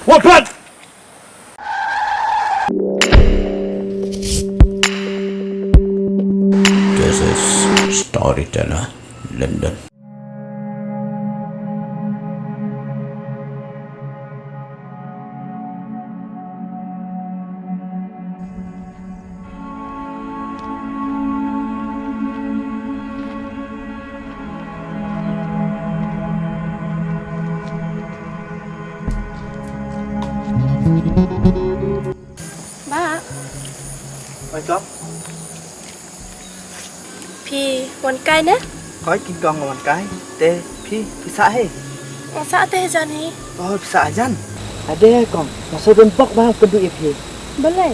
Wapat! This is storyteller Lyndon. Ba, Ôi con, Phi one cái nè. khói kinh con một cái, tê, phi xã hay, Sa teh jani. oh xã jan, ada con, masa bembok bang pendu phi, Boleh.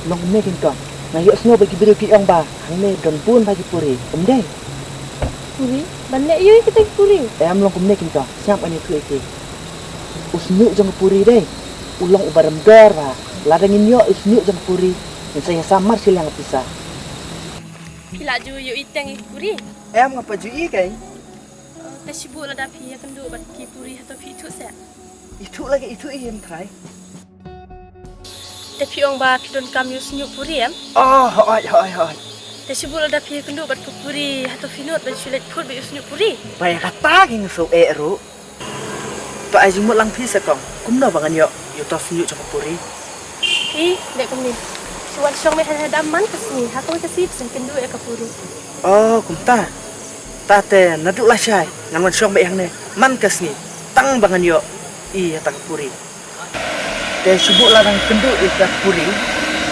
long ne kinh con, na yuk snow bagi biru ki ong ba, hang ne don pun bagi puri, deh, Puri. Balik you kita puri. long ne kinh con, siap ani tu phi, usnu jang puri deh, ulong ubaram dor ba, ladangin yo usnu jang puri, yang saya samar silang pisah. Phi la ju you iteng puri. Ngapa jui kai? Ta sibuk la da phi akan duk bat ki puri atau phi tu sa. Itu lagi itu yang try. Ta phi ong ba phi don kam you snyu puri em. Oh, hoi. Ta sibuk la da phi akan duk bat ku puri atau phi not ban sulet put ba you snyu puri. Bayar kata ging so ru. To ai jumut lang phi sekong. Kumno bangan yo. Yo to snyu chok puri. Phi dek kom ni. Suan song me hada man kesni. Hakon kesip sen kan duk ka puri. Oh, kumta. Ta te naduk lah syai. Ngan syong be yang ne. Man kesni. Tang bangan yo. Iya tak puri. Te subuk larang kendu ikat puri.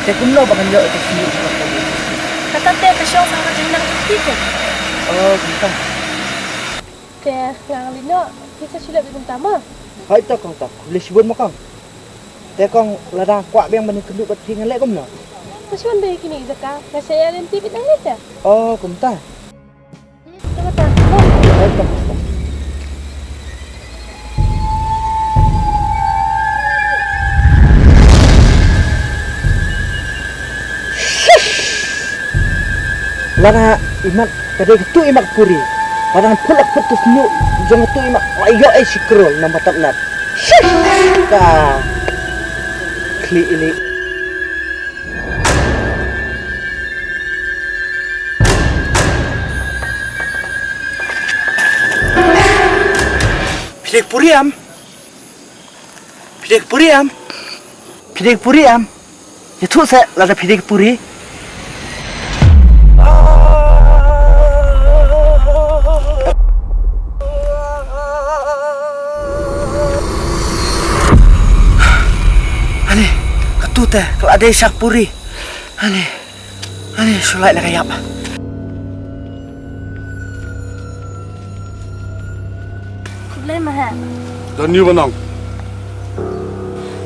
Te kumno bangan yo to snyu chok puri. Kata teh ka syong sama jenang phi kan. Oh, kumta. Teh ngang lino kita sulet pertama. Hai to kong ta. Boleh sibun makong. Te kong larang kwak beng ban kendu bat phi ngan lek kumno. Kasuan bayi kini zaka. Saya ada TV dah ada. Oh, kumta. Tengok tak. Hai to. Lana imak kadai tu imak puri. Padang pulak putus nu jangan tu imak ayo sikrol nama tabnat. Ka. Kli ini. Pidek puri am. Itu saya lada pidek puri. Ani, ketut kalau ada isak puri. Ani, sulai lah kayak apa? Kulai mah. Dan ni benang.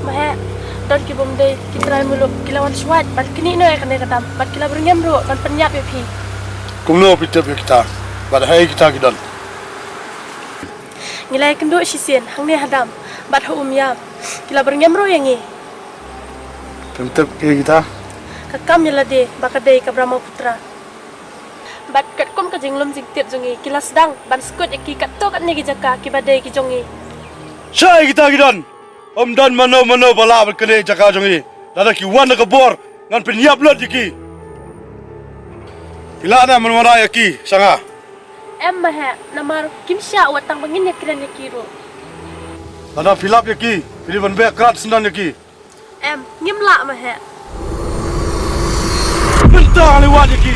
Mah. Don ki bom dei ki trai muluk kilawan swat pat kini no kan kata pat kila berngem ro kan penyap ya pi. Kumno pitap kita. Bad hai kita kidan. Ngilai kendo sisien hang ne hadam bat ho umya kila berngem ro yangi. Pitap kita. Kakam yala de bakadei ka Brahma putra. Bat kat kom ka jinglom jing tiap jongi kila sedang ban skot ki kat to kat ne ki jaka ki badai ki jongi. Syai kita kidan. Om dan mano bala berkene jaka jongi. Dada ki wan ka bor ngan penyap lot ki. Kila na menwara ki sanga. Em mah namar kimsya watang bangin ya kiran ya kiro. Dada filap ki. Filipan be krat sendan ki. Em ngimla mah. Mentang lewat ki.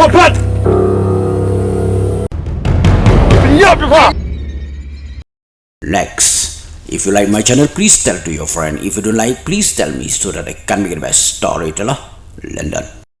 cepat. Penyap cepat. Next, if you like my channel, please tell to your friend. If you don't like, please tell me so that I can make it best storyteller, London.